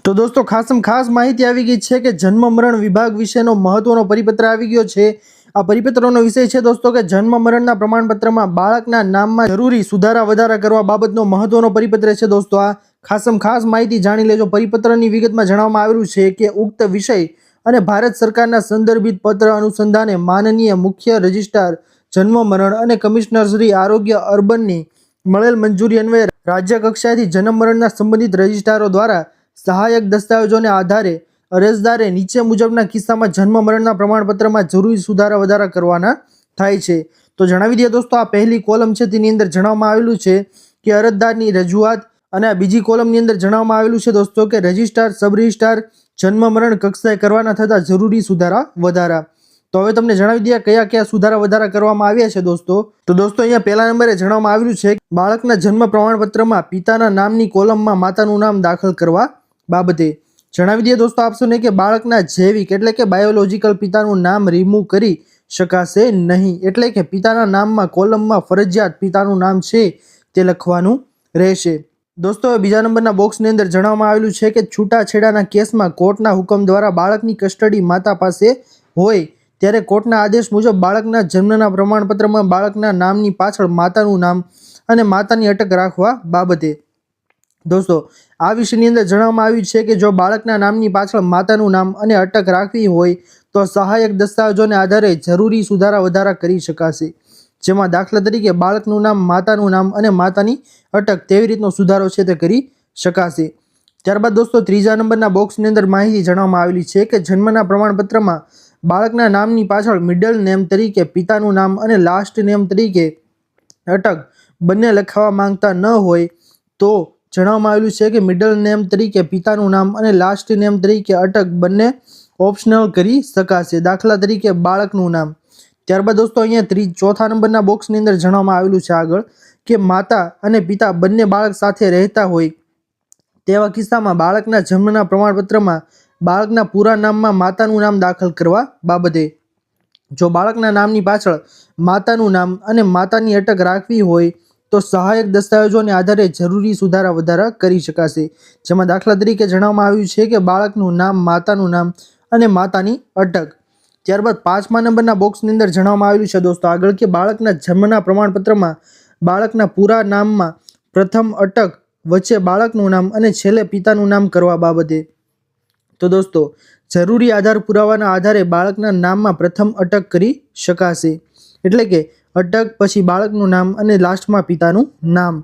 તો દોસ્તો ખાસ માહિતી આવી ગઈ છે કે જન્મ મરણ વિભાગ વિશેનો મહત્વનો પરિપત્ર આવી ગયો છે। આ પરિપત્રનો વિષય છે દોસ્તો કે જન્મ મરણના પ્રમાણપત્રમાં બાળકના નામમાં જરૂરી સુધારા વધારા કરવા બાબતનો મહત્વનો પરિપત્ર છે। દોસ્તો આ ખાસ માહિતી જાણી લેજો। પરિપત્રની વિગતમાં જણાવવામાં આવેલું છે કે ઉક્ત વિષય અને ભારત સરકારના સંદર્ભિત પત્ર અનુસંધાને માનનીય મુખ્ય રજિસ્ટ્રાર જન્મ મરણ અને કમિશનર શ્રી આરોગ્ય અર્બનની મળેલ મંજૂરી અન્વયે રાજ્ય કક્ષાએથી જન્મ મરણના સંબંધિત રજિસ્ટ્રારો દ્વારા સહાયક દસ્તાવેજોને આધારે અરજદારે નીચે મુજબના કિસ્સામાં જન્મ મરણના પ્રમાણપત્રમાં જરૂરી સુધારા વધારા કરવાના થાય છે। તો જણાવી દઈએ દોસ્તો, આ પહેલી કોલમ છે તેની અંદર જણાવવામાં આવેલું છે કે અરજદારની રજૂઆત, અને આ બીજી કોલમની અંદર જણાવવામાં આવેલું છે દોસ્તો કે રજિસ્ટ્રાર સબ રજિસ્ટ્રાર જન્મ મરણ કક્ષાએ કરવાના થતા જરૂરી સુધારા વધારા। તો હવે તમને જણાવી દઈએ કયા કયા સુધારા વધારા કરવામાં આવ્યા છે દોસ્તો। તો દોસ્તો અહીંયા પહેલા નંબરે જણાવવામાં આવેલું છે બાળકના જન્મ પ્રમાણપત્રમાં પિતાના નામની કોલમમાં માતાનું નામ દાખલ કરવા બાબતે જણાવી દઈએ દોસ્તો આપશોને કે બાળકના જૈવિક એટલે કે બાયોલોજીકલ પિતાનું નામ રિમૂવ કરી શકાશે નહીં। એટલે કે પિતાના નામમાં કોલમમાં ફરજિયાત પિતાનું નામ છે તે લખવાનું રહેશે। દોસ્તો બીજા નંબરના બોક્સની અંદર જણાવવામાં આવેલું છે કે છૂટાછેડાના કેસમાં કોર્ટના હુકમ દ્વારા બાળકની કસ્ટડી માતા પાસે હોય ત્યારે કોર્ટના આદેશ મુજબ બાળકના જન્મના પ્રમાણપત્રમાં બાળકના નામની પાછળ માતાનું નામ અને માતાની અટક રાખવા બાબતે દોસ્તો આ વિષયની અંદર જણાવવામાં આવ્યું છે કે જો બાળકના નામની પાછળ માતાનું નામ અને અટક રાખવી હોય તો સહાયક દસ્તાવેજોને આધારે જરૂરી સુધારા વધારા કરી શકાશે। જેમાં દાખલા તરીકે બાળકનું નામ, માતાનું નામ અને માતાની અટક તેવી રીતનો સુધારો છે તે કરી શકાશે। ત્યારબાદ દોસ્તો ત્રીજા નંબરના બોક્સની અંદર માહિતી જણાવવામાં આવેલી છે કે જન્મના પ્રમાણપત્રમાં બાળકના નામની પાછળ મિડલ નેમ તરીકે પિતાનું નામ અને લાસ્ટ નેમ તરીકે અટક બંને લખાવવા માંગતા ન હોય તો જણાવવામાં આવેલું છે કે મિડલ નેમ તરીકે પિતાનું નામ અને લાસ્ટ નેમ તરીકે અટક બંને ઓપ્શનલ કરી શકાશે। દાખલા તરીકે બાળકનું નામ। ત્યારબાદ દોસ્તો અહીંયા ચોથા નંબરના બોક્સની અંદર જણાવવામાં આવેલું છે આગળ કે માતા અને પિતા બંને બાળક સાથે રહેતા હોય તેવા કિસ્સામાં બાળકના જન્મના પ્રમાણપત્રમાં બાળકના પૂરા નામમાં માતાનું નામ દાખલ કરવા બાબતે જો બાળકના નામની પાછળ માતાનું નામ અને માતાની અટક રાખવી હોય તો સહાયક દસ્તાવેજોને આધારે જરૂરી સુધારા વધારા કરી શકાશે। જેમાં દાખલા તરીકે જણાવવામાં આવ્યું છે કે બાળકનું નામ, માતાનું નામ અને માતાની અટક। ત્યારબાદ પાંચમા નંબરના બોક્સની અંદર જણાવવામાં આવેલું છે દોસ્તો આગળ કે બાળકના જન્મના પ્રમાણપત્રમાં બાળકના પૂરા નામમાં પ્રથમ અટક, વચ્ચે બાળકનું નામ અને છેલ્લે પિતાનું નામ કરવા બાબતે તો દોસ્તો જરૂરી આધાર પુરાવાના આધારે બાળકના નામમાં પ્રથમ અટક કરી શકાશે। એટલે કે અટક, પછી બાળકનું નામ અને લાસ્ટમાં પિતાનું નામ।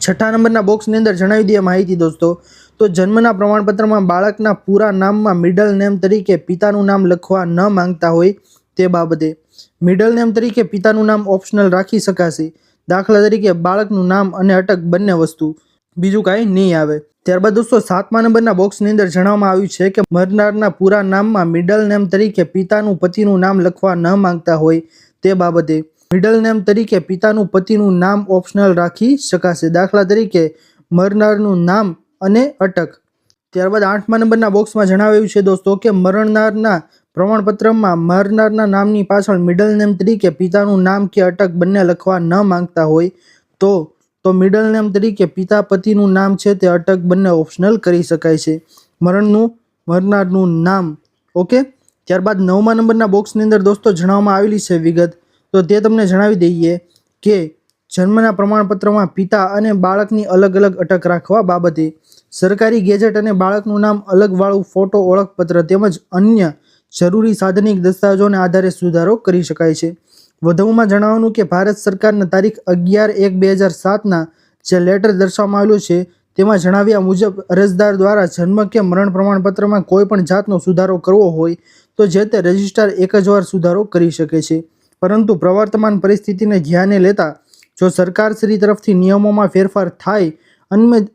છઠ્ઠા નંબરના બોક્સની અંદર જણાવી દઈએ માહિતી દોસ્તો તો જન્મના પ્રમાણપત્રમાં બાળકના પૂરા નામમાં મિડલ નેમ તરીકે પિતાનું નામ લખવા ન માંગતા હોય તે બાબતે મિડલ નેમ તરીકે પિતાનું નામ ઓપ્શનલ રાખી શકાશે। દાખલા તરીકે બાળકનું નામ અને અટક બંને વસ્તુ, બીજું કાંઈ નહીં આવે। ત્યારબાદ દોસ્તો સાતમા નંબરના બોક્સની અંદર જણાવવામાં આવ્યું છે કે મરનારના પૂરા નામમાં મિડલ નેમ તરીકે પિતાનું પતિનું નામ લખવા ન માંગતા હોય તે બાબતે મિડલ નેમ તરીકે પિતાનું પતિનું નામ ઓપ્શનલ રાખી શકાશે। દાખલા તરીકે મરનારનું નામ અને અટક। ત્યારબાદ આઠમા નંબરના બોક્સમાં જણાવ્યું છે દોસ્તો કે મરનારના પ્રમાણપત્રમાં મરનારના નામની પાછળ મિડલ નેમ તરીકે પિતાનું નામ કે અટક બંને લખવા ન માંગતા હોય તો મિડલ નેમ તરીકે પિતા પતિનું નામ છે તે અટક બંને ઓપ્શનલ કરી શકાય છે। મરનારનું નામ ઓકે। ત્યારબાદ નવમા નંબરના બોક્સની અંદર દોસ્તો જણાવવામાં આવેલી છે વિગત, તો તે તમને જણાવી દઈએ કે જન્મના પ્રમાણપત્રમાં પિતા અને બાળકની અલગ અલગ અટક રાખવા બાબતે સરકારી ગેજેટ અને બાળકનું નામ અલગવાળું ફોટો ઓળખપત્ર તેમજ અન્ય જરૂરી સાધનિક દસ્તાવેજોને આધારે સુધારો કરી શકાય છે। વધુમાં જણાવવાનું કે ભારત સરકારના તારીખ 11/1/2007ના જે લેટર દર્શાવવામાં આવેલું છે તેમાં જણાવ્યા મુજબ અરજદાર દ્વારા જન્મ કે મરણ પ્રમાણપત્રમાં કોઈ પણ જાતનો સુધારો કરવો હોય તો જે તે રજિસ્ટ્રાર એક જ વાર સુધારો કરી શકે છે, પરંતુ પ્રવર્તમાન પરિસ્થિતિને ધ્યાને લેતા જો સરકારશ્રી તરફથી નિયમોમાં ફેરફાર થાય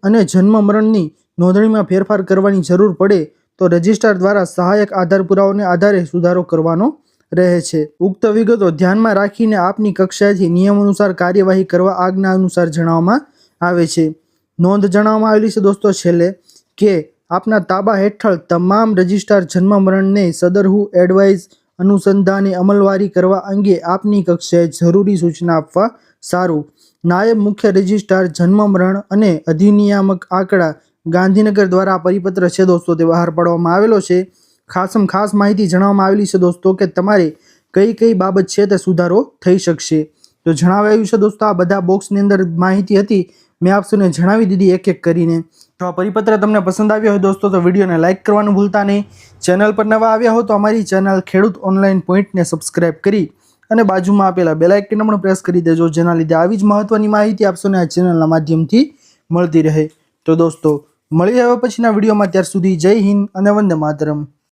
અને જન્મ મરણની નોંધણીમાં ફેરફાર કરવાની જરૂર પડે તો રજિસ્ટ્રાર દ્વારા સહાયક આધાર પુરાવાને આધારે સુધારો કરવાનો રહે છે। ઉક્ત વિગતો ધ્યાનમાં રાખીને આપની કક્ષાએથી નિયમ અનુસાર કાર્યવાહી કરવા આજ્ઞા અનુસાર જણાવવામાં આવે છે। નોંધ જણાવવામાં આવેલી છે દોસ્તો છેલ્લે કે આપના તાબા હેઠળ તમામ રજિસ્ટ્રાર જન્મ મરણને સદરહુ એડવાઇઝ અનુસંધાને અમલવારી કરવા અંગે આપની કક્ષાએ જરૂરી સૂચના આપવા સારું। નાયબ મુખ્ય રજિસ્ટ્રાર જન્મ મરણ અને અધિનિયામક આંકડા ગાંધીનગર દ્વારા આ પરિપત્ર છે દોસ્તો તે બહાર પાડવામાં આવેલો છે. ખાસ માહિતી જણાવવામાં આવેલી છે દોસ્તો કે તમારે કઈ કઈ બાબત છે તે સુધારો થઈ શકશે. તો જણાવાયું છે દોસ્તો આ બધા બોક્સની અંદર માહિતી હતી મેં આપને જણાવી દીધી એક એક કરીને. જો આ પરિપત્ર તમને પસંદ આવ્યો હોય દોસ્તો તો વિડીયોને લાઇક કરવાનું ભૂલતા નહીં. ચેનલ પર નવા આવ્યા હો તો અમારી ચેનલ ખેડૂત ઓનલાઈન પોઈન્ટને સબસ્ક્રાઇબ કરી અને બાજુમાં આપેલા બેલ આઇકન પણ પ્રેસ કરી દેજો, જેના લીધે આવી જ મહત્વની માહિતી આપને આ ચેનલના માધ્યમથી મળતી રહે. તો દોસ્તો મળી આવ્યા પછીના વિડીયોમાં, ત્યાર સુધી જય હિન્દ અને વંદે માતરમ.